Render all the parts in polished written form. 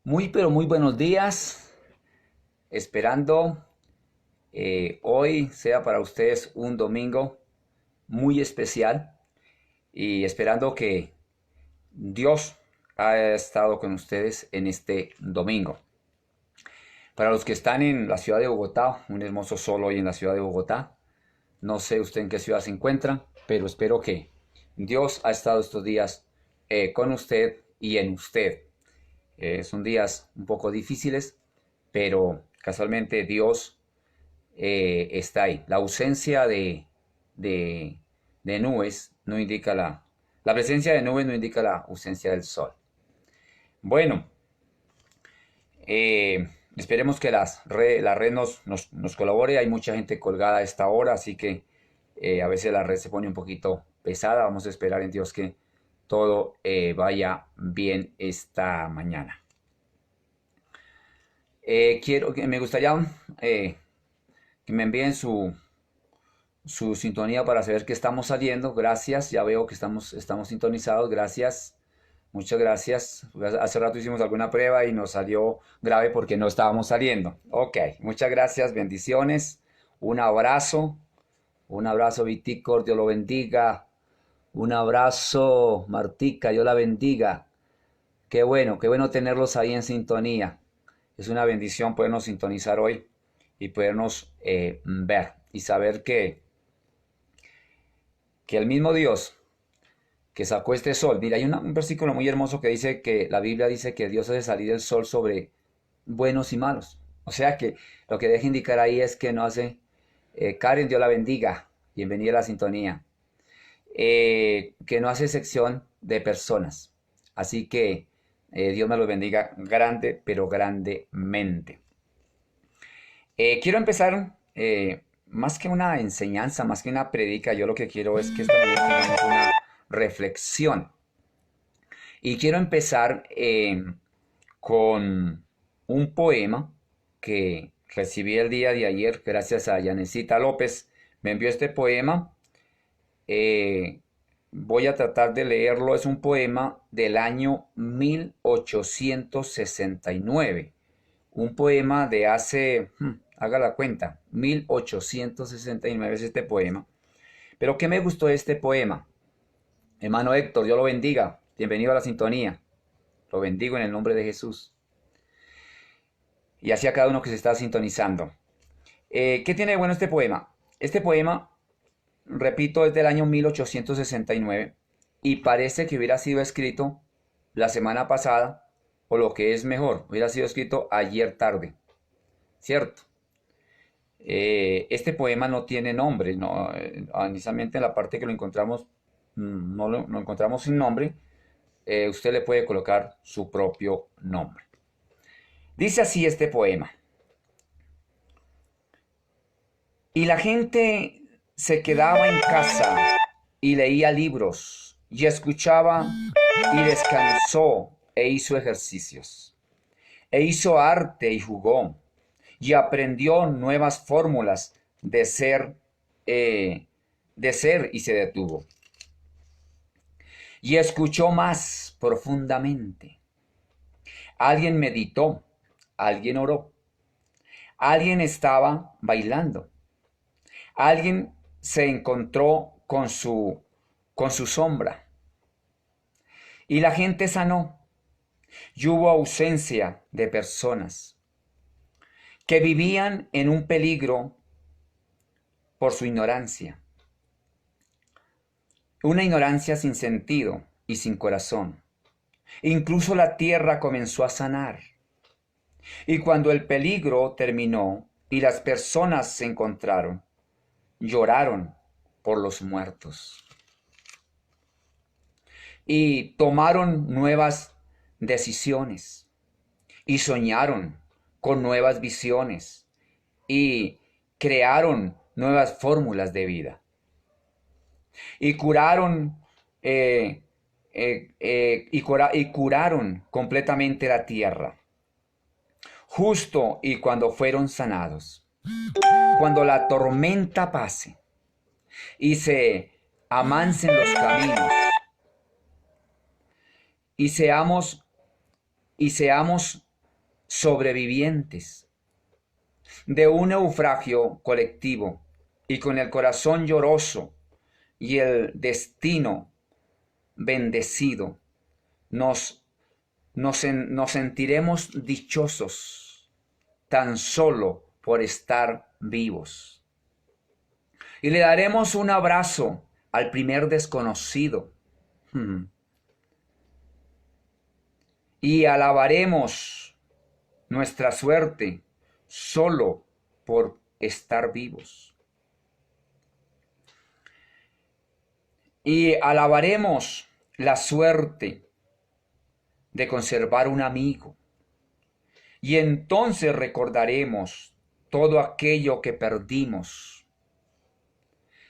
Muy, pero muy buenos días. Esperando hoy sea para ustedes un domingo muy especial y esperando que Dios haya estado con ustedes en este domingo. Para los que están en la ciudad de Bogotá, un hermoso sol hoy en la ciudad de Bogotá. No sé usted en qué ciudad se encuentra, pero espero que Dios ha estado estos días con usted y en usted. Son días un poco difíciles, pero casualmente Dios está ahí. La ausencia de, de nubes no indica la presencia de nubes no indica la ausencia del sol. Bueno, eh, esperemos que la red nos colabore. Hay mucha gente colgada a esta hora, así que a veces la red se pone un poquito pesada. Vamos a esperar en Dios que todo vaya bien esta mañana. Me gustaría eh, que me envíen su sintonía para saber que estamos saliendo. Gracias, ya veo que estamos sintonizados. Gracias, muchas gracias. Hace rato hicimos alguna prueba y nos salió grave porque no estábamos saliendo. Ok, muchas gracias, bendiciones. Un abrazo, Viticor, Dios lo bendiga. Un abrazo, Martica, Dios la bendiga. Qué bueno tenerlos ahí en sintonía. Es una bendición podernos sintonizar hoy y podernos ver y saber que el mismo Dios que sacó este sol, mira, hay un versículo muy hermoso que dice que la Biblia dice que Dios hace salir el sol sobre buenos y malos. O sea que lo que deja indicar ahí es que no hace, Karen, Dios la bendiga, bienvenida a la sintonía, que no hace sección de personas. Así que Dios me los bendiga grande, pero grandemente. Quiero empezar, más que una enseñanza, más que una predica, yo lo que quiero es que esta mañana tengamos una reflexión. Y quiero empezar con un poema que recibí el día de ayer, gracias a Yanecita López. Me envió este poema. eh, Voy a tratar de leerlo. Es un poema del año 1869. Un poema de hace, haga la cuenta, 1869 es este poema. Pero ¿qué me gustó de este poema? Hermano Héctor, Dios lo bendiga. Bienvenido a la sintonía. Lo bendigo en el nombre de Jesús. Y así a cada uno que se está sintonizando. ¿Qué tiene de bueno este poema? Este poema, repito, es del año 1869 y parece que hubiera sido escrito la semana pasada, o lo que es mejor, hubiera sido escrito ayer tarde, ¿cierto? Este poema no tiene nombre, no, inicialmente en la parte que lo encontramos, no lo encontramos sin nombre. Usted le puede colocar su propio nombre. Dice así este poema. Y la gente se quedaba en casa y leía libros y escuchaba y descansó e hizo ejercicios. E hizo arte y jugó y aprendió nuevas fórmulas eh, de ser y se detuvo. Y escuchó más profundamente. Alguien meditó, alguien oró, alguien estaba bailando, alguien se encontró con su sombra. Y la gente sanó. Y hubo ausencia de personas que vivían en un peligro por su ignorancia. Una ignorancia sin sentido y sin corazón. Incluso la tierra comenzó a sanar. Y cuando el peligro terminó y las personas se encontraron, lloraron por los muertos. Y tomaron nuevas decisiones. Y soñaron con nuevas visiones. Y crearon nuevas fórmulas de vida. Y curaron, y curaron completamente la tierra. Justo y cuando fueron sanados. Cuando la tormenta pase y se amansen los caminos y seamos sobrevivientes de un naufragio colectivo y con el corazón lloroso y el destino bendecido, nos sentiremos dichosos tan solo por estar vivos. Y le daremos un abrazo al primer desconocido. Y alabaremos nuestra suerte solo por estar vivos. Y alabaremos la suerte de conservar un amigo. Y entonces recordaremos todo aquello que perdimos.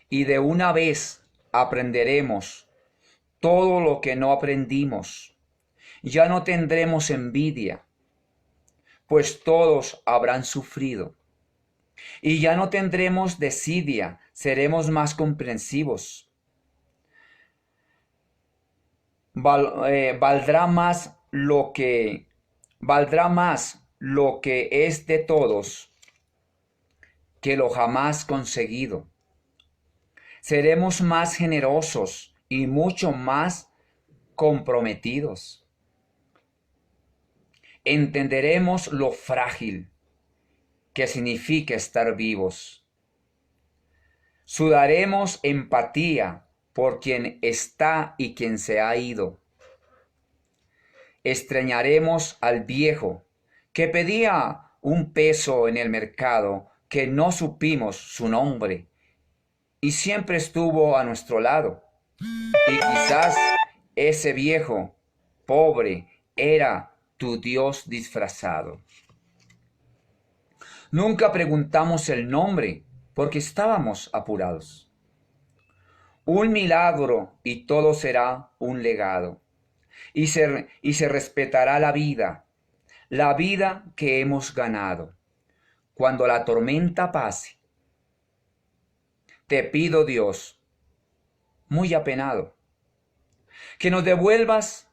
Y de una vez aprenderemos todo lo que no aprendimos. Ya no tendremos envidia, pues todos habrán sufrido. Y ya no tendremos desidia, seremos más comprensivos. Valdrá más lo que es de todos que lo jamás conseguido. Seremos más generosos y mucho más comprometidos. Entenderemos lo frágil que significa estar vivos. Sudaremos empatía por quien está y quien se ha ido. Extrañaremos al viejo que pedía un peso en el mercado, que no supimos su nombre y siempre estuvo a nuestro lado. Y quizás ese viejo pobre era tu Dios disfrazado. Nunca preguntamos el nombre porque estábamos apurados. Un milagro y todo será un legado. Y se respetará la vida que hemos ganado. Cuando la tormenta pase, te pido, Dios, muy apenado, que nos devuelvas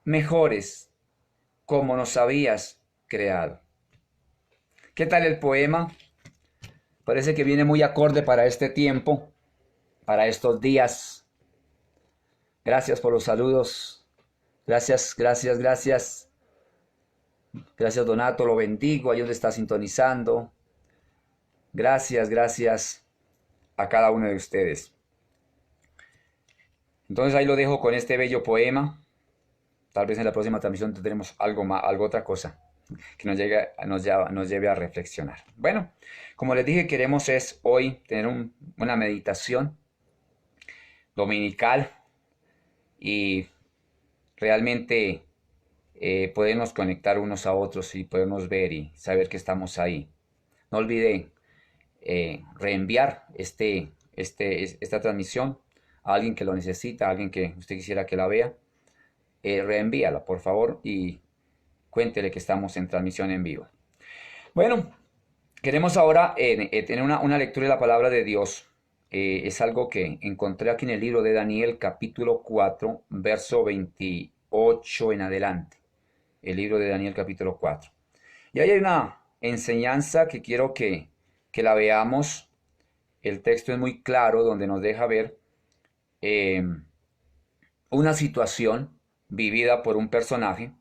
mejores como nos habías creado. ¿Qué tal el poema? Parece que viene muy acorde para este tiempo, para estos días. Gracias por los saludos. Gracias. Gracias, Donato, lo bendigo. Ahí donde está sintonizando. Gracias a cada uno de ustedes. Entonces ahí lo dejo con este bello poema. Tal vez en la próxima transmisión tendremos algo otra cosa que nos lleve a reflexionar. Bueno, como les dije, queremos hoy tener una meditación dominical y realmente podernos conectar unos a otros y podernos ver y saber que estamos ahí. No olvide reenviar esta transmisión a alguien que lo necesita, a alguien que usted quisiera que la vea. Reenvíala, por favor, y cuéntele que estamos en transmisión en vivo. Bueno, queremos ahora tener una lectura de la palabra de Dios. Es algo que encontré aquí en el libro de Daniel, capítulo 4, verso 28 en adelante. El libro de Daniel, capítulo 4. Y ahí hay una enseñanza que quiero que la veamos. El texto es muy claro, donde nos deja ver una situación vivida por un personaje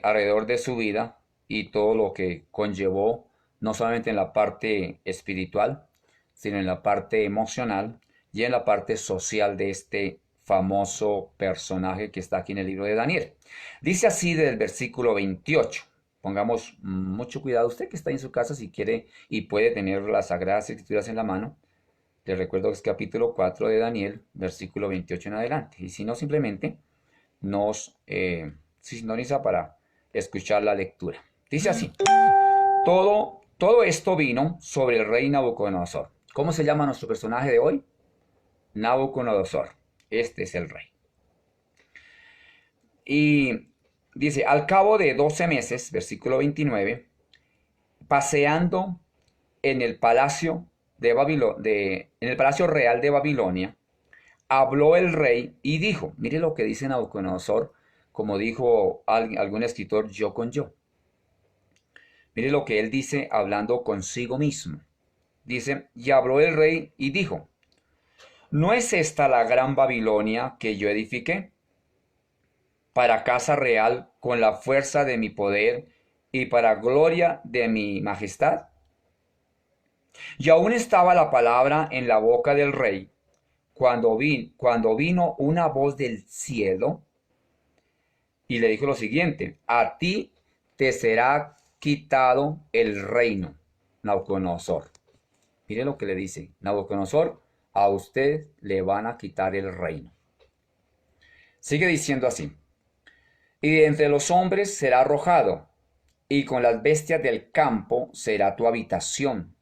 alrededor de su vida y todo lo que conllevó, no solamente en la parte espiritual, sino en la parte emocional y en la parte social de este famoso personaje que está aquí en el libro de Daniel. Dice así del versículo 28. Pongamos mucho cuidado. Usted que está en su casa, si quiere y puede tener las Sagradas Escrituras en la mano, les recuerdo que es capítulo 4 de Daniel, versículo 28 en adelante. Y si no, simplemente nos sintoniza para escuchar la lectura. Dice así: todo esto vino sobre el rey Nabucodonosor. ¿Cómo se llama nuestro personaje de hoy? Nabucodonosor. Este es el rey. Y dice: al cabo de 12 meses, versículo 29, paseando en el palacio en el palacio real de Babilonia, habló el rey y dijo, mire lo que dice Nabucodonosor como dijo algún escritor, yo con yo. Mire lo que él dice hablando consigo mismo. Dice, y habló el rey y dijo, ¿no es esta la gran Babilonia que yo edifiqué para casa real con la fuerza de mi poder y para gloria de mi majestad? Y aún estaba la palabra en la boca del rey cuando vino una voz del cielo y le dijo lo siguiente, a ti te será quitado el reino, Nabucodonosor. Mire lo que le dice, Nabucodonosor, a usted le van a quitar el reino. Sigue diciendo así, y de entre los hombres será arrojado, y con las bestias del campo será tu habitación,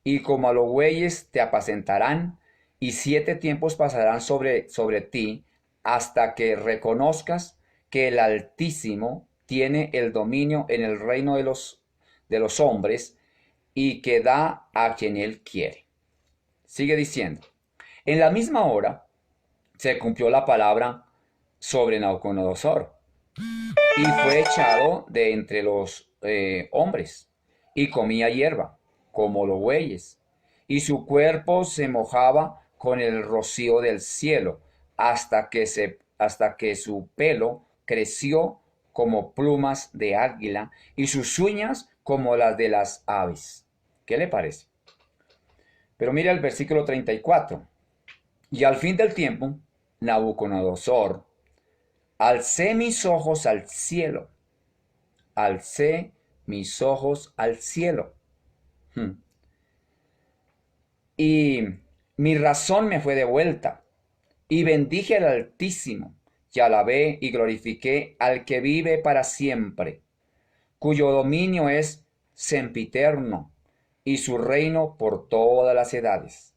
y como a los bueyes te apacentarán, y 7 tiempos pasarán sobre ti, hasta que reconozcas que el Altísimo tiene el dominio en el reino de los hombres, y que da a quien él quiere. Sigue diciendo, en la misma hora se cumplió la palabra sobre Nabucodonosor, y fue echado de entre los hombres, y comía hierba, como los bueyes, y su cuerpo se mojaba con el rocío del cielo, hasta que su pelo creció como plumas de águila, y sus uñas como las de las aves. ¿Qué le parece? Pero mira el versículo 34. Y al fin del tiempo, Nabucodonosor, alcé mis ojos al cielo, alcé mis ojos al cielo. Y mi razón me fue devuelta, y bendije al Altísimo, y alabé y glorifiqué al que vive para siempre, cuyo dominio es sempiterno, y su reino por todas las edades.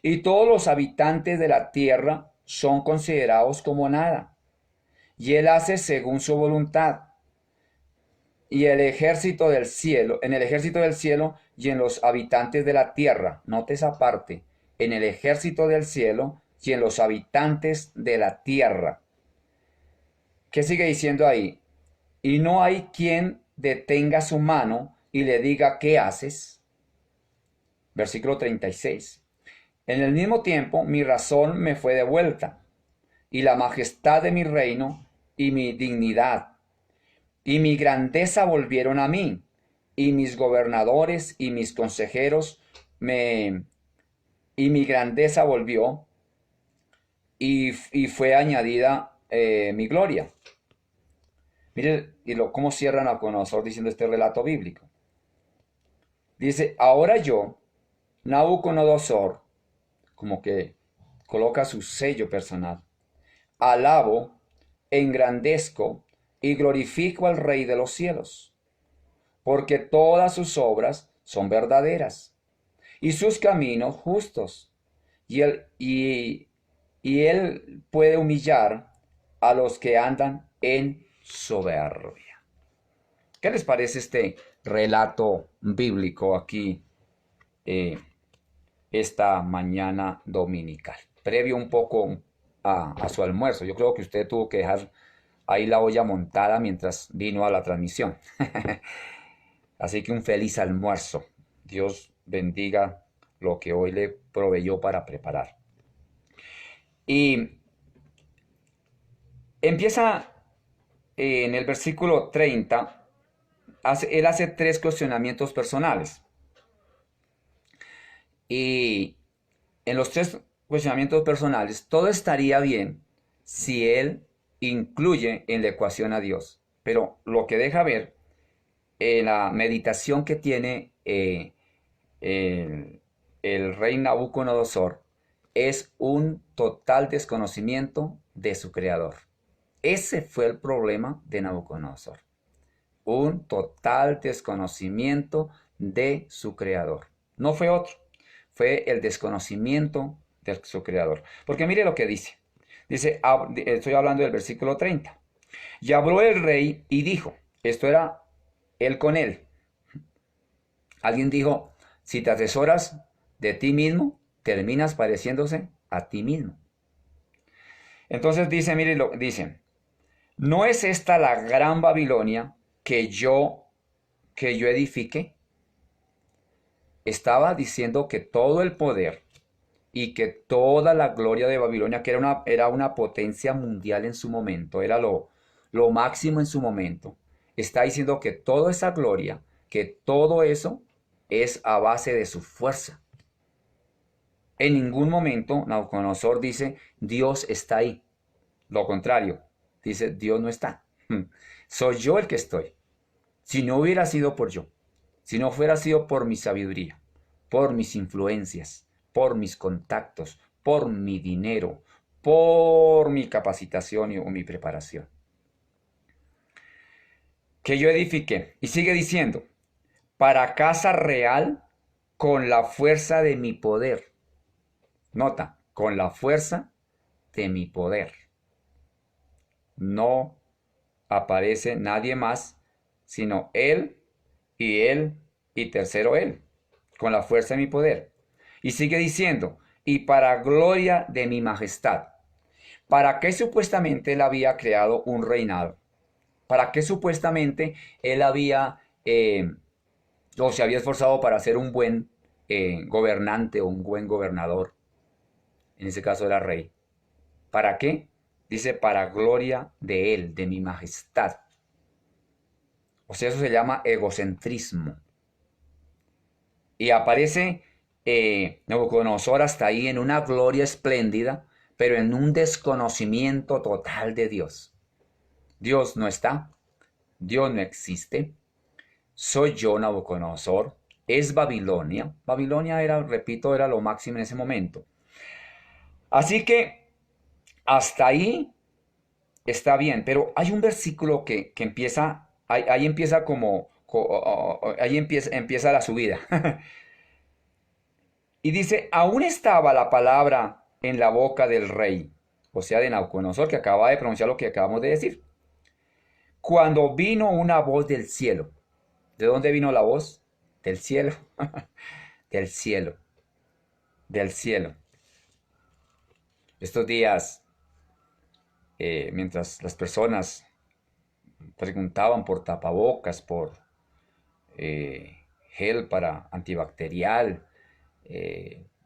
Y todos los habitantes de la tierra son considerados como nada, y él hace según su voluntad. Y el ejército del cielo, en el ejército del cielo y en los habitantes de la tierra, note esa parte, en el ejército del cielo y en los habitantes de la tierra. ¿Qué sigue diciendo ahí? Y no hay quien detenga su mano y le diga, ¿qué haces? Versículo 36. En el mismo tiempo mi razón me fue devuelta, y la majestad de mi reino y mi dignidad y mi grandeza volvieron a mí, y mis gobernadores y mis consejeros y mi grandeza volvió, y fue añadida mi gloria. Mire cómo cierra Nabucodonosor diciendo este relato bíblico. Dice, ahora yo, Nabucodonosor, como que coloca su sello personal, alabo, engrandezco y glorifico al Rey de los cielos, porque todas sus obras son verdaderas y sus caminos justos, y él puede humillar a los que andan en soberbia. ¿Qué les parece este relato bíblico aquí esta mañana dominical? Previo un poco a su almuerzo. Yo creo que usted tuvo que dejar ahí la olla montada mientras vino a la transmisión. Así que un feliz almuerzo. Dios bendiga lo que hoy le proveyó para preparar. Y empieza en el versículo 30, él hace 3 cuestionamientos personales. Y en los 3 cuestionamientos personales, todo estaría bien si él incluye en la ecuación a Dios. Pero lo que deja ver en la meditación que tiene el rey Nabucodonosor es un total desconocimiento de su creador. Ese fue el problema de Nabucodonosor. Un total desconocimiento de su creador. No fue otro. Fue el desconocimiento de su creador. Porque mire lo que dice. Dice, estoy hablando del versículo 30. Y habló el rey y dijo, esto era él con él. Alguien dijo, si te asesoras de ti mismo, terminas pareciéndose a ti mismo. Entonces dice, mire, dice, ¿No es esta la gran Babilonia que yo edifique? Estaba diciendo que todo el poder y que toda la gloria de Babilonia, que era una potencia mundial en su momento, era lo máximo en su momento, está diciendo que toda esa gloria, que todo eso es a base de su fuerza. En ningún momento Nabucodonosor dice, Dios está ahí. Lo contrario, dice, Dios no está. Soy yo el que estoy. Si no hubiera sido por yo, si no fuera sido por mi sabiduría, por mis influencias, por mis contactos, por mi dinero, por mi capacitación o mi preparación, que yo edifiqué. Y sigue diciendo, para casa real con la fuerza de mi poder. Nota, con la fuerza de mi poder. No aparece nadie más, sino él y tercero él, con la fuerza de mi poder. Y sigue diciendo, y para gloria de mi majestad. ¿Para qué supuestamente él había creado un reinado? ¿Para qué supuestamente él o se había esforzado para ser un buen gobernante o un buen gobernador? En ese caso era rey. ¿Para qué? Dice, para gloria de él, de mi majestad. O sea, eso se llama egocentrismo. Y aparece Nabucodonosor hasta ahí en una gloria espléndida, pero en un desconocimiento total de Dios. Dios no está, Dios no existe, soy yo Nabucodonosor, es Babilonia. Babilonia era, repito, era lo máximo en ese momento. Así que hasta ahí está bien, pero hay un versículo que empieza, ahí empieza ahí empieza la subida. Y dice, aún estaba la palabra en la boca del rey, o sea, de Nabucodonosor, que acaba de pronunciar lo que acabamos de decir. Cuando vino una voz del cielo. ¿De dónde vino la voz? Del cielo. Del cielo. Del cielo. Estos días, mientras las personas preguntaban por tapabocas, por gel para antibacterial,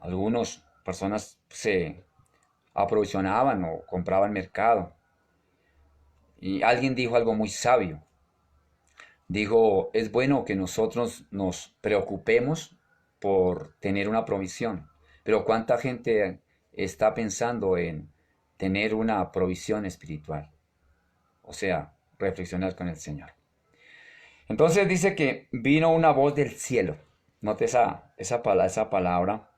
algunas personas se aprovisionaban o compraban mercado. Y alguien dijo algo muy sabio. Dijo, es bueno que nosotros nos preocupemos por tener una provisión, pero ¿cuánta gente está pensando en tener una provisión espiritual? O sea, reflexionar con el Señor. Entonces dice que vino una voz del cielo. Note esa palabra.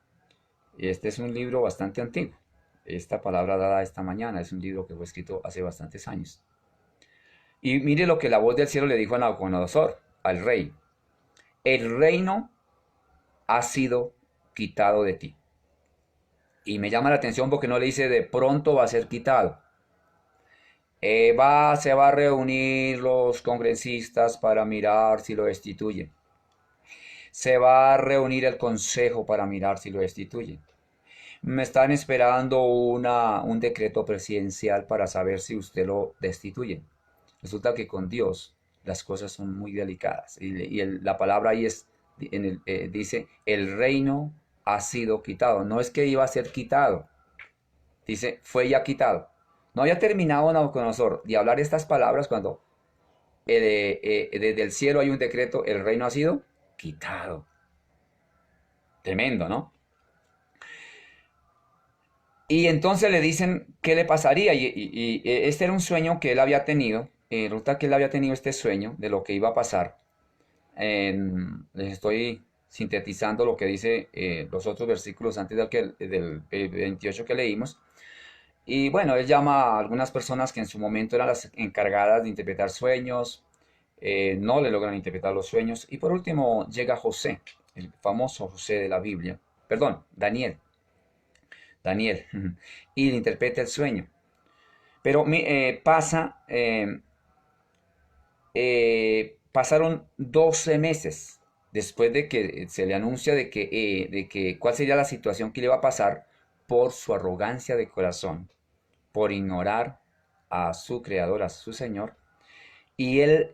Este es un libro bastante antiguo. Esta palabra dada esta mañana es un libro que fue escrito hace bastantes años. Y mire lo que la voz del cielo le dijo a Nabucodonosor, al rey. El reino ha sido quitado de ti. Y me llama la atención porque no le dice de pronto va a ser quitado. Se va a reunir los congresistas para mirar si lo destituyen. Se va a reunir el consejo para mirar si lo destituyen. Me están esperando un decreto presidencial para saber si usted lo destituye. Resulta que con Dios las cosas son muy delicadas. La palabra ahí dice, el reino ha sido quitado. No es que iba a ser quitado. Dice, fue ya quitado. No había terminado Nabucodonosor de hablar estas palabras cuando desde el cielo hay un decreto, el reino ha sido quitado. Tremendo, ¿no? Y entonces le dicen qué le pasaría. Y este era un sueño que él había tenido. Resulta que él había tenido este sueño de lo que iba a pasar. Les estoy sintetizando lo que dice los otros versículos antes del 28 que leímos. Y bueno, él llama a algunas personas que en su momento eran las encargadas de interpretar sueños. No le logran interpretar los sueños. Y por último llega José, el famoso José de la Biblia. Perdón, Daniel. Daniel. Y le interpreta el sueño. Pero pasaron 12 meses después de que se le anuncia de que cuál sería la situación que le iba a pasar por su arrogancia de corazón, por ignorar a su creador, a su Señor, y él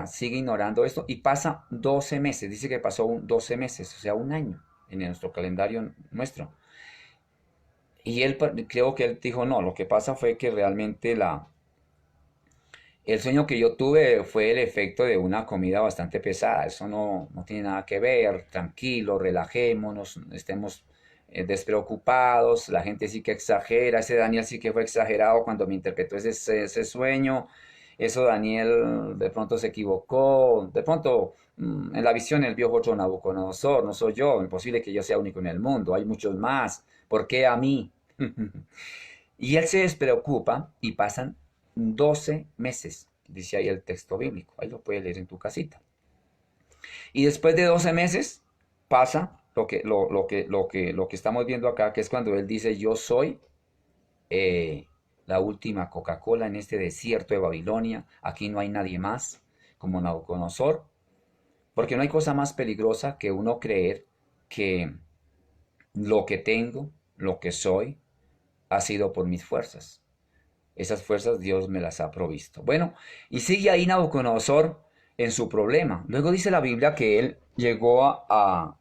sigue ignorando esto, y pasa 12 meses, dice que pasó 12 meses, o sea, un año en nuestro calendario nuestro. Y él, creo que él dijo, no, lo que pasa fue que realmente el sueño que yo tuve fue el efecto de una comida bastante pesada. Eso no tiene nada que ver. Tranquilo, relajémonos, estemos despreocupados. La gente sí que exagera. Ese Daniel sí que fue exagerado cuando me interpretó ese sueño. Eso Daniel de pronto se equivocó. De pronto en la visión él vio otro Nabucodonosor. No soy yo. Imposible que yo sea único en el mundo. Hay muchos más. ¿Por qué a mí? Y él se despreocupa y pasan 12 meses, dice ahí el texto bíblico. Ahí lo puedes leer en tu casita. Y después de 12 meses pasa lo que estamos viendo acá, que es cuando él dice, yo soy la última Coca-Cola en este desierto de Babilonia. Aquí no hay nadie más como Nabucodonosor. Porque no hay cosa más peligrosa que uno creer que lo que tengo, lo que soy, ha sido por mis fuerzas. Esas fuerzas Dios me las ha provisto. Bueno, y sigue ahí Nabucodonosor en su problema. Luego dice la Biblia que él llegó a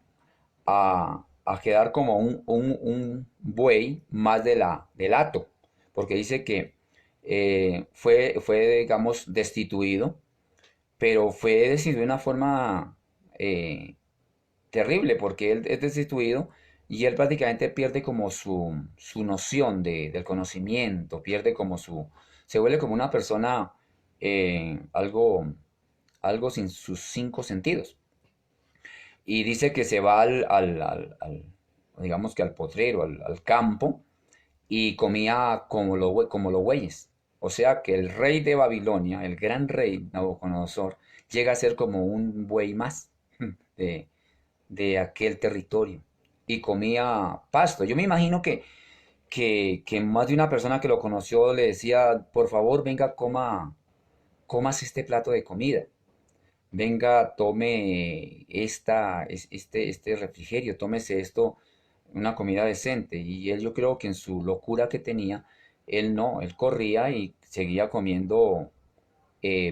quedar como un buey más del hato, porque dice que fue, digamos, destituido, pero fue destituido de una forma terrible, porque él es destituido y él prácticamente pierde como su noción del conocimiento, pierde como se vuelve como una persona algo sin sus cinco sentidos. Y dice que se va digamos que al potrero, al campo, y comía como los bueyes. O sea que el rey de Babilonia, el gran rey Nabucodonosor, llega a ser como un buey más de, de aquel territorio y comía pasto. Yo me imagino que más de una persona que lo conoció le decía, por favor, venga, comas este plato de comida. Venga, tome este refrigerio, tómese esto, una comida decente. Y él, yo creo que en su locura que tenía, él no, él corría y seguía comiendo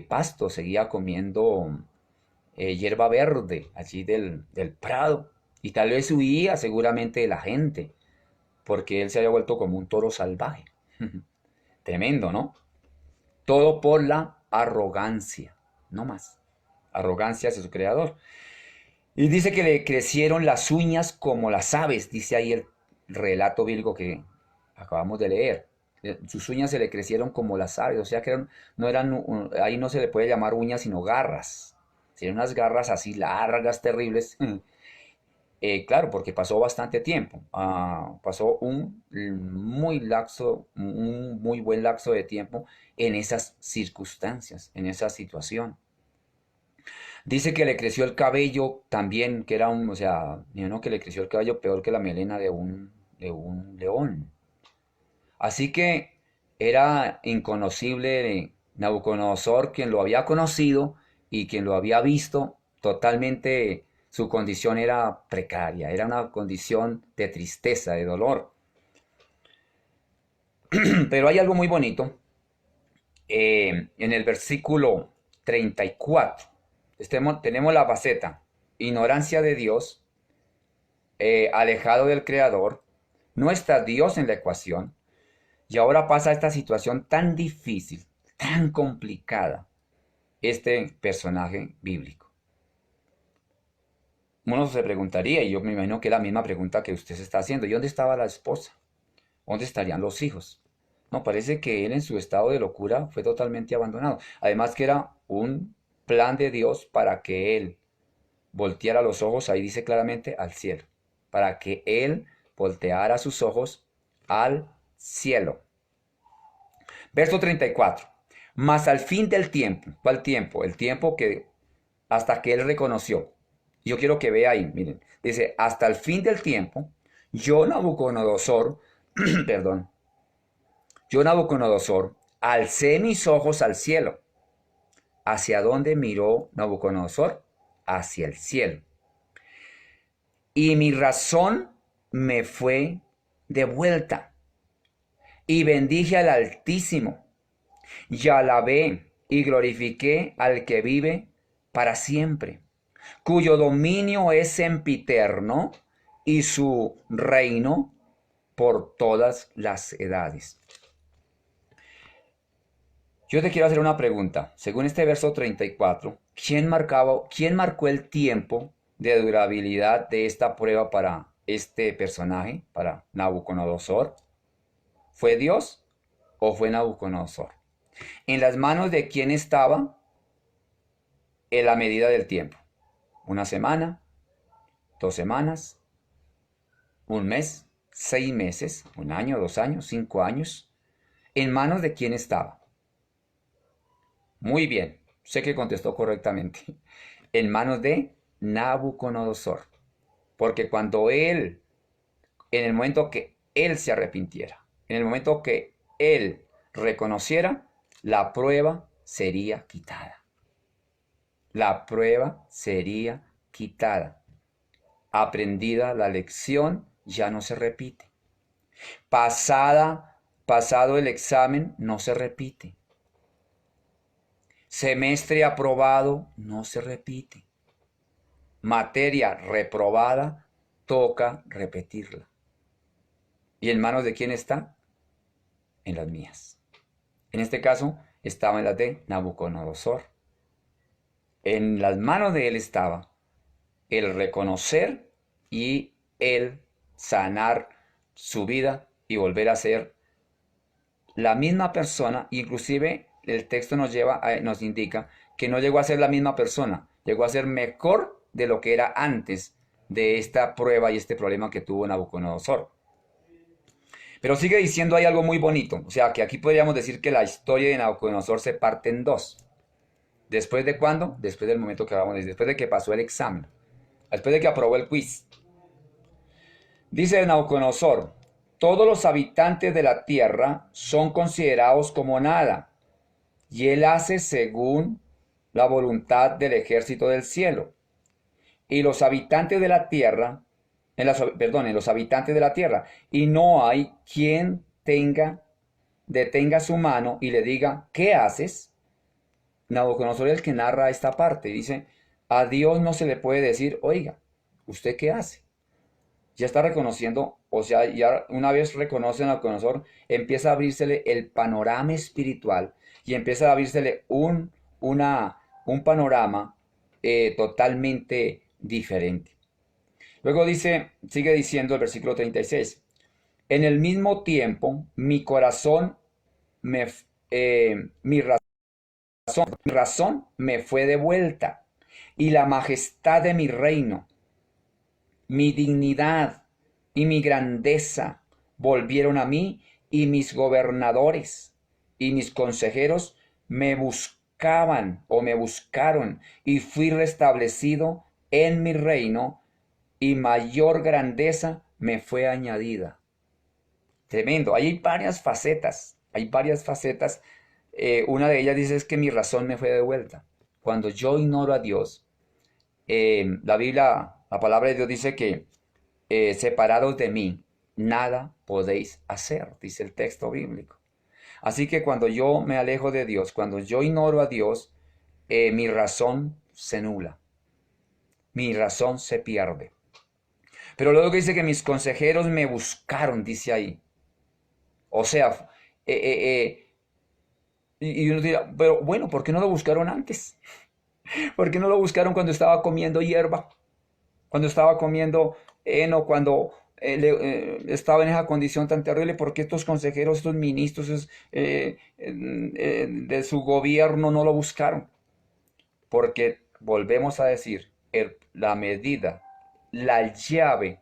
pasto, seguía comiendo hierba verde allí del prado. Y tal vez huía seguramente de la gente, porque él se había vuelto como un toro salvaje. Tremendo, ¿no? Todo por la arrogancia, no más. Arrogancia hacia su creador. Y dice que le crecieron las uñas como las aves, dice ahí el relato bíblico que acabamos de leer. Sus uñas se le crecieron como las aves, o sea que no eran, ahí no se le puede llamar uñas, sino garras. Serían unas garras así largas, terribles. Claro, porque pasó bastante tiempo. Pasó un muy buen lapso de tiempo en esas circunstancias, en esa situación. Dice que le creció el cabello también, que era o sea, ni uno que le creció el cabello peor que la melena de un león. Así que era inconocible Nabucodonosor, quien lo había conocido y quien lo había visto, totalmente su condición era precaria, era una condición de tristeza, de dolor. Pero hay algo muy bonito en el versículo 34. Tenemos la faceta, ignorancia de Dios, alejado del Creador, no está Dios en la ecuación, y ahora pasa esta situación tan difícil, tan complicada, este personaje bíblico. Uno se preguntaría, y yo me imagino que es la misma pregunta que usted se está haciendo, ¿y dónde estaba la esposa? ¿Dónde estarían los hijos? No, parece que él en su estado de locura fue totalmente abandonado. Además que era un plan de Dios para que él volteara los ojos, ahí dice claramente, al cielo. Para que él volteara sus ojos al cielo. Verso 34. Mas al fin del tiempo, ¿cuál tiempo? El tiempo que hasta que él reconoció. Yo quiero que vea ahí, miren. Dice, hasta el fin del tiempo, yo Nabucodonosor, perdón, yo Nabucodonosor, alcé mis ojos al cielo. ¿Hacia dónde miró Nabucodonosor? Hacia el cielo. Y mi razón me fue devuelta. Y bendije al Altísimo Y alabé y glorifiqué al que vive para siempre, cuyo dominio es sempiterno y su reino por todas las edades. Yo te quiero hacer una pregunta. Según este verso 34, ¿quién marcó el tiempo de durabilidad de esta prueba para este personaje, para Nabucodonosor? ¿Fue Dios o fue Nabucodonosor? ¿En las manos de quién estaba en la medida del tiempo? ¿Una semana? ¿2 semanas? ¿Un mes? ¿6 meses? ¿Un año? ¿2 años? ¿5 años? ¿En manos de quién estaba? Muy bien, sé que contestó correctamente. En manos de Nabucodonosor. Porque cuando él, en el momento que él se arrepintiera, en el momento que él reconociera, la prueba sería quitada. La prueba sería quitada. Aprendida la lección, ya no se repite. Pasado el examen, no se repite. Semestre aprobado, no se repite. Materia reprobada, toca repetirla. ¿Y en manos de quién está? En las mías. En este caso, estaba en las de Nabucodonosor. En las manos de él estaba el reconocer y el sanar su vida y volver a ser la misma persona. Inclusive el texto nos indica que no llegó a ser la misma persona, llegó a ser mejor de lo que era antes de esta prueba y este problema que tuvo Nabucodonosor. Pero sigue diciendo ahí algo muy bonito, o sea que aquí podríamos decir que la historia de Nabucodonosor se parte en dos. ¿Después de cuándo? Después del momento que acabamos de decir, después de que pasó el examen, después de que aprobó el quiz. Dice Nabucodonosor, todos los habitantes de la tierra son considerados como nada, y él hace según la voluntad del ejército del cielo. Y los habitantes de la tierra, en los habitantes de la tierra, y no hay quien detenga su mano y le diga, ¿qué haces? Nabucodonosor es el que narra esta parte, dice, a Dios no se le puede decir, oiga, ¿usted qué hace? Ya está reconociendo, o sea, ya una vez reconoce a Nabucodonosor, empieza a abrírsele el panorama espiritual y empieza a abrírsele un panorama totalmente diferente. Luego sigue diciendo el versículo 36, en el mismo tiempo mi corazón, mi razón me fue devuelta y la majestad de mi reino, mi dignidad y mi grandeza volvieron a mí, y mis gobernadores y mis consejeros me buscaban o me buscaron, y fui restablecido en mi reino, y mayor grandeza me fue añadida. Tremendo, ahí hay varias facetas, una de ellas dice es que mi razón me fue devuelta. Cuando yo ignoro a Dios, la Biblia, la palabra de Dios dice que separados de mí, nada podéis hacer, dice el texto bíblico. Así que cuando yo me alejo de Dios, cuando yo ignoro a Dios, mi razón se nula, mi razón se pierde. Pero luego dice que mis consejeros me buscaron, dice ahí. O sea, y uno dirá, pero bueno, ¿por qué no lo buscaron antes? ¿Por qué no lo buscaron cuando estaba comiendo hierba? Cuando estaba comiendo heno, cuando estaba en esa condición tan terrible, porque estos consejeros, estos ministros de su gobierno no lo buscaron. Porque volvemos a decir, la medida, la llave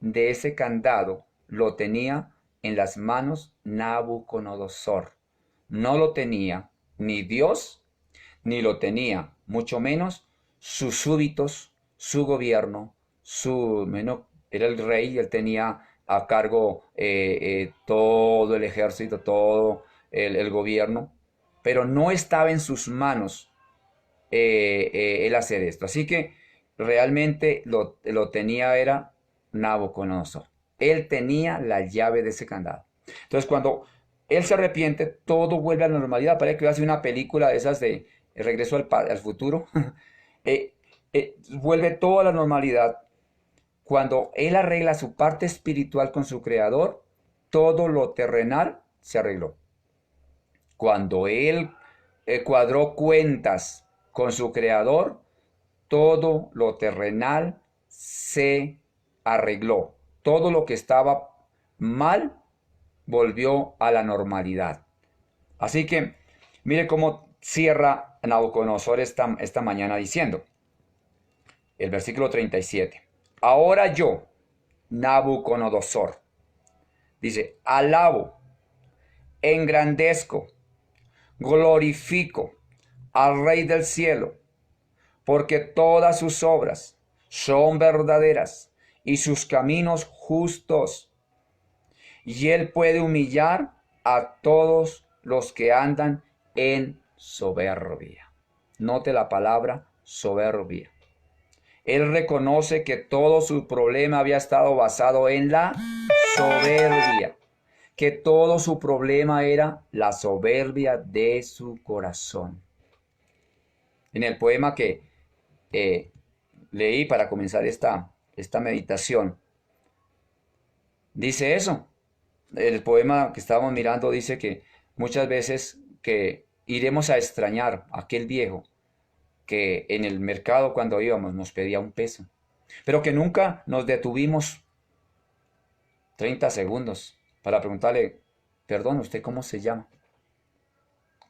de ese candado lo tenía en las manos Nabucodonosor. No lo tenía ni Dios, ni lo tenía, mucho menos, sus súbditos, su gobierno, era el rey, él tenía a cargo todo el ejército, todo el gobierno, pero no estaba en sus manos el hacer esto. Así que realmente lo tenía era Nabucodonosor. Él tenía la llave de ese candado. Entonces cuando él se arrepiente, todo vuelve a la normalidad. Parece que hace una película de esas de El regreso al futuro. Vuelve todo a la normalidad. Cuando él arregla su parte espiritual con su creador, todo lo terrenal se arregló. Cuando él cuadró cuentas con su creador, todo lo terrenal se arregló. Todo lo que estaba mal volvió a la normalidad. Así que mire cómo cierra Nabucodonosor esta mañana diciendo, el versículo 37. Ahora yo, Nabucodonosor, dice, alabo, engrandezco, glorifico al Rey del cielo, porque todas sus obras son verdaderas y sus caminos justos. Y él puede humillar a todos los que andan en soberbia. Note la palabra soberbia. Él reconoce que todo su problema había estado basado en la soberbia, que todo su problema era la soberbia de su corazón. En el poema que leí para comenzar esta meditación, dice eso. El poema que estábamos mirando dice que muchas veces que iremos a extrañar a aquel viejo que en el mercado cuando íbamos nos pedía un peso, pero que nunca nos detuvimos 30 segundos para preguntarle, perdón, ¿usted cómo se llama?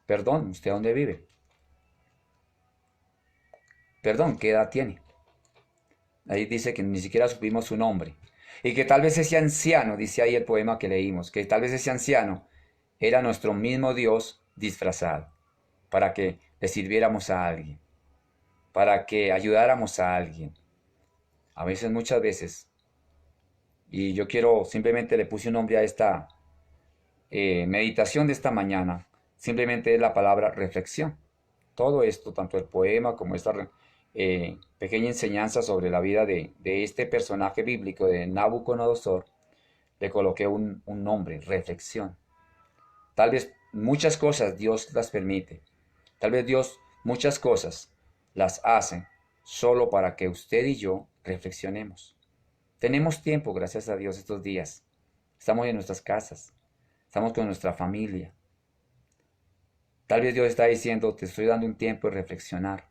Perdón, ¿usted dónde vive? Perdón, ¿qué edad tiene? Ahí dice que ni siquiera supimos su nombre. Y que tal vez ese anciano, dice ahí el poema que leímos, que tal vez ese anciano era nuestro mismo Dios disfrazado, para que le sirviéramos a alguien, para que ayudáramos a alguien. A veces, muchas veces, y yo quiero, simplemente le puse un nombre a esta meditación de esta mañana, simplemente es la palabra reflexión. Todo esto, tanto el poema como esta pequeña enseñanza sobre la vida de este personaje bíblico de Nabucodonosor, le coloqué un nombre, reflexión. Tal vez muchas cosas Dios las permite. Tal vez Dios muchas cosas las hace solo para que usted y yo reflexionemos. Tenemos tiempo, gracias a Dios, estos días. Estamos en nuestras casas. Estamos con nuestra familia. Tal vez Dios está diciendo, te estoy dando un tiempo de reflexionar.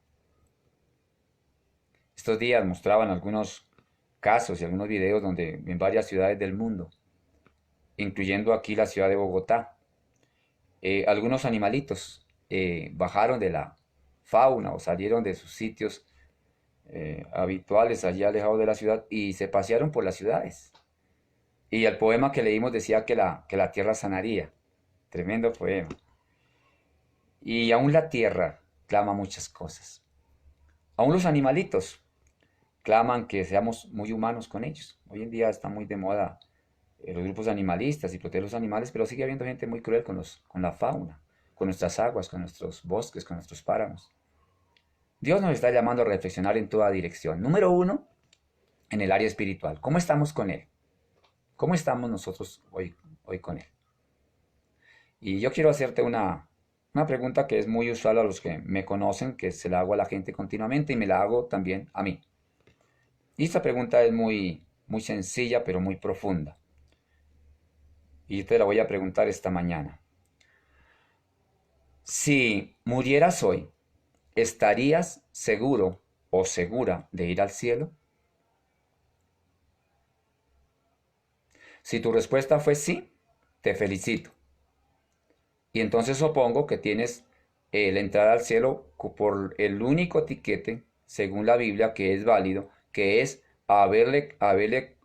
Estos días mostraban algunos casos y algunos videos donde en varias ciudades del mundo, incluyendo aquí la ciudad de Bogotá, algunos animalitos bajaron de la fauna o salieron de sus sitios habituales allí alejados de la ciudad y se pasearon por las ciudades. Y el poema que leímos decía que la tierra sanaría. Tremendo poema. Y aún la tierra clama muchas cosas. Aún los animalitos claman que seamos muy humanos con ellos. Hoy en día está muy de moda los grupos animalistas y proteger los animales, pero sigue habiendo gente muy cruel con la fauna, con nuestras aguas, con nuestros bosques, con nuestros páramos. Dios nos está llamando a reflexionar en toda dirección. Número uno, en el área espiritual. ¿Cómo estamos con Él? ¿Cómo estamos nosotros hoy con Él? Y yo quiero hacerte una pregunta que es muy usual a los que me conocen, que se la hago a la gente continuamente y me la hago también a mí. Y esta pregunta es muy, muy sencilla, pero muy profunda. Y te la voy a preguntar esta mañana. Si murieras hoy, ¿estarías seguro o segura de ir al cielo? Si tu respuesta fue sí, te felicito. Y entonces supongo que tienes la entrada al cielo por el único tiquete, según la Biblia, que es válido, que es haberle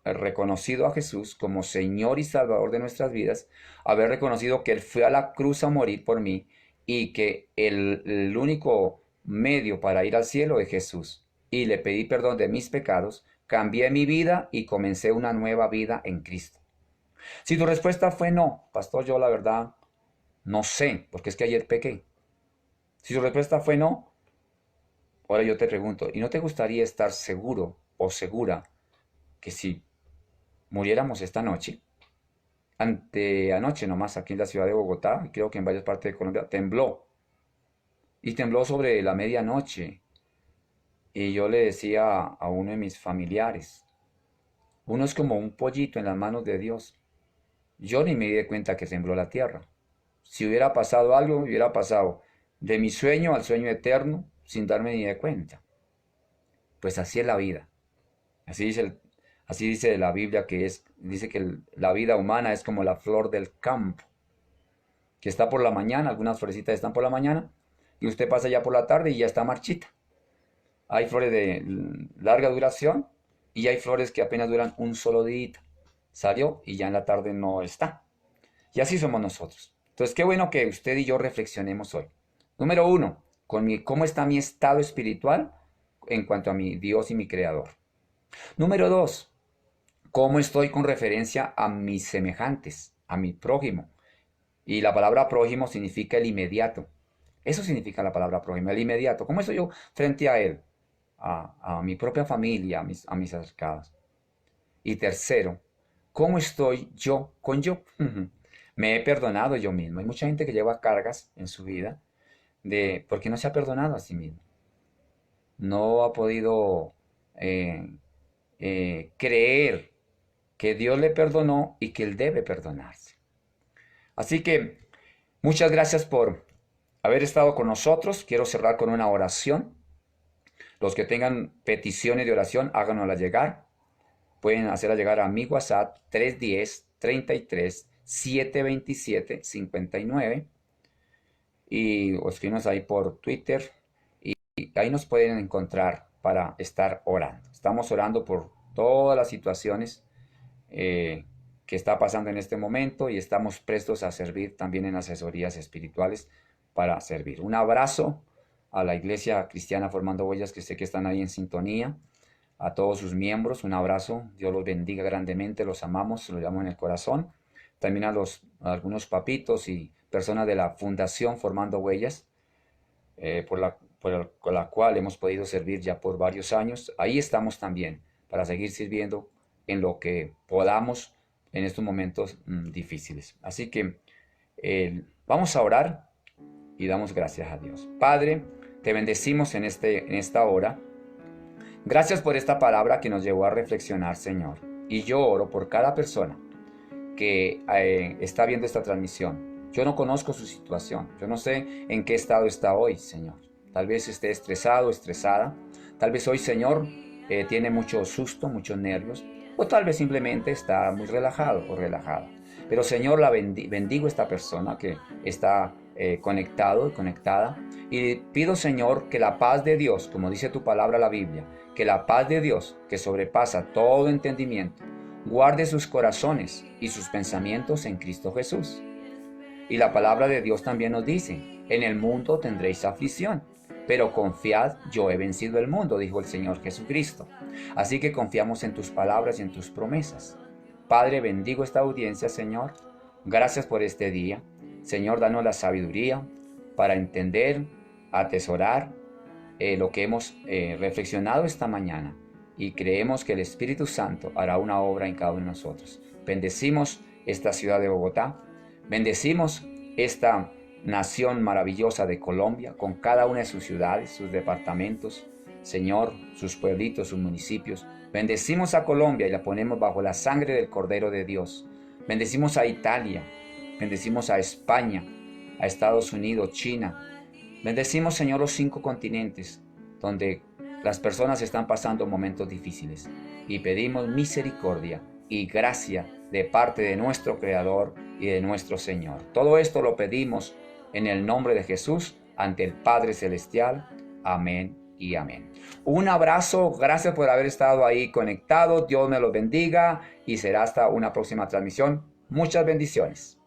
reconocido a Jesús como Señor y Salvador de nuestras vidas, haber reconocido que Él fue a la cruz a morir por mí y que el único medio para ir al cielo es Jesús. Y le pedí perdón de mis pecados, cambié mi vida y comencé una nueva vida en Cristo. Si tu respuesta fue no, pastor, yo la verdad no sé, porque es que ayer pequé. Si tu respuesta fue no, ahora yo te pregunto, ¿y no te gustaría estar seguro o segura que si muriéramos esta noche, Anteanoche nomás aquí en la ciudad de Bogotá, y creo que en varias partes de Colombia, tembló. Y tembló sobre la medianoche. Y yo le decía a uno de mis familiares, uno es como un pollito en las manos de Dios. Yo ni me di de cuenta que tembló la tierra. Si hubiera pasado algo, hubiera pasado de mi sueño al sueño eterno sin darme ni de cuenta. Pues así es la vida. Así dice, así dice la Biblia dice que la vida humana es como la flor del campo, que está por la mañana, algunas florecitas están por la mañana, y usted pasa ya por la tarde y ya está marchita. Hay flores de larga duración y hay flores que apenas duran un solo día. Salió y ya en la tarde no está. Y así somos nosotros. Entonces, qué bueno que usted y yo reflexionemos hoy. Número uno, ¿cómo está mi estado espiritual en cuanto a mi Dios y mi Creador? Número dos, ¿cómo estoy con referencia a mis semejantes, a mi prójimo? Y la palabra prójimo significa el inmediato. Eso significa la palabra prójimo, el inmediato. ¿Cómo estoy yo frente a él? A mi propia familia, a mis acercados. Y tercero, ¿cómo estoy yo con yo? Me he perdonado yo mismo. Hay mucha gente que lleva cargas en su vida porque no se ha perdonado a sí mismo. No ha podido eh, creer que Dios le perdonó y que él debe perdonarse. Así que muchas gracias por haber estado con nosotros. Quiero cerrar con una oración. Los que tengan peticiones de oración, háganoslas llegar. Pueden hacerla llegar a mi WhatsApp 310-33-727-59 o escríbanos ahí por Twitter y ahí nos pueden encontrar para estar orando. Estamos orando por todas las situaciones que está pasando en este momento y estamos prestos a servir también en asesorías espirituales para servir. Un abrazo a la Iglesia Cristiana Formando Huellas, que sé que están ahí en sintonía. A todos sus miembros, un abrazo. Dios los bendiga grandemente. Los amamos, los llamo en el corazón. También a algunos papitos y personas de la Fundación Formando Huellas, con la cual hemos podido servir ya por varios años. Ahí estamos también para seguir sirviendo en lo que podamos en estos momentos difíciles. Así que vamos a orar y damos gracias a Dios. Padre, te bendecimos en esta hora. Gracias por esta palabra que nos llevó a reflexionar, Señor. Y yo oro por cada persona que está viendo esta transmisión. Yo no conozco su situación. Yo no sé en qué estado está hoy, Señor. Tal vez esté estresado, estresada. Tal vez hoy, Señor, tiene mucho susto, muchos nervios. O tal vez simplemente está muy relajado o relajada. Pero, Señor, bendigo a esta persona que está conectado y conectada. Y pido, Señor, que la paz de Dios, como dice tu palabra la Biblia, que la paz de Dios, que sobrepasa todo entendimiento, guarde sus corazones y sus pensamientos en Cristo Jesús. Y la palabra de Dios también nos dice, en el mundo tendréis aflicción, pero confiad, yo he vencido el mundo, dijo el Señor Jesucristo. Así que confiamos en tus palabras y en tus promesas. Padre, bendigo esta audiencia, Señor. Gracias por este día. Señor, danos la sabiduría para entender, atesorar lo que hemos reflexionado esta mañana. Y creemos que el Espíritu Santo hará una obra en cada uno de nosotros. Bendecimos esta ciudad de Bogotá. Bendecimos esta nación maravillosa de Colombia, con cada una de sus ciudades, sus departamentos, Señor, sus pueblitos, sus municipios. Bendecimos a Colombia y la ponemos bajo la sangre del Cordero de Dios. Bendecimos a Italia, bendecimos a España, a Estados Unidos, China. Bendecimos, Señor, los 5 continentes donde las personas están pasando momentos difíciles. Y pedimos misericordia y gracia de parte de nuestro Creador y de nuestro Señor. Todo esto lo pedimos en el nombre de Jesús ante el Padre Celestial. Amén y amén. Un abrazo, gracias por haber estado ahí conectado. Dios me los bendiga y será hasta una próxima transmisión. Muchas bendiciones.